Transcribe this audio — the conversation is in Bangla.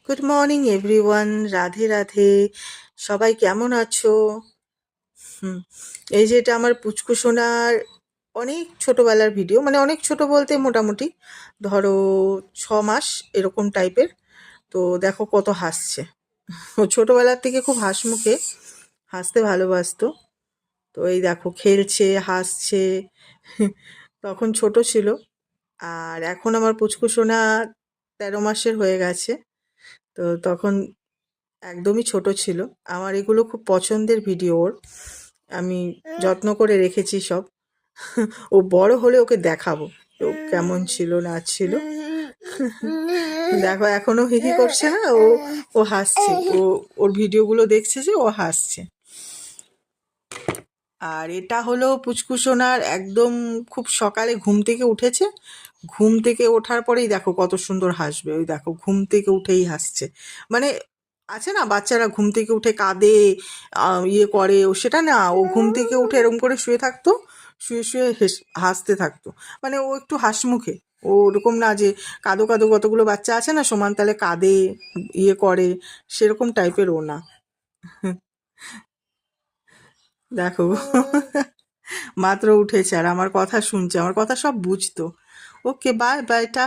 Good morning everyone, Radhe Radhe. সবাই কেমন আছো? হুম। এই যে এটা আমার পুচকু সোনার অনেক ছোটবেলার ভিডিও, মানে অনেক ছোট বলতে মোটামুটি ধরো 6 মাস এরকম টাইপের। তো দেখো কত হাসছে। ও ছোটবেলার থেকে খুব হাসিমুখে, হাসতে ভালোবাসতো। তো এই দেখো খেলছে, হাসছে। তখন ছোট ছিল। আর এখন আমার পুচকু সোনা 13 মাসের হয়ে গেছে। তো তখন একদমই ছোট ছিল। আমার এগুলো খুব পছন্দের ভিডিও ওর। আমি যত্ন করে রেখেছি সব। ও বড় হলে ওকে দেখাবো ও কেমন ছিল না ছিল। দেখো এখনো হিহি করছে না ও, ও হাসছে। ওর ভিডিওগুলো দেখছে যে ও হাসছে। আর এটা হলো পুচকু সোনার একদম খুব সকালে ঘুম থেকে উঠেছে। ঘুম থেকে ওঠার পরেই দেখো কত সুন্দর হাসবে। ওই দেখো ঘুম থেকে উঠেই হাসছে। মানে আছে না বাচ্চারা ঘুম থেকে উঠে কাঁদে, ইয়ে করে, ও সেটা না, ও ঘুম থেকে উঠে এরকম করে শুয়ে থাকতো, শুয়ে শুয়ে হাসতে থাকতো। মানে ও একটু হাসিমুখে। ও ওরকম না যে কাঁদো কাঁদো, কতগুলো বাচ্চা আছে না সমান তালে কাঁদে, ইয়ে করে, সেরকম টাইপের ও না। দেখো মাত্র উঠেছে আর আমার কথা শুনছে, আমার কথা সব বুঝতো। ওকে, বাই বাই, টাটা।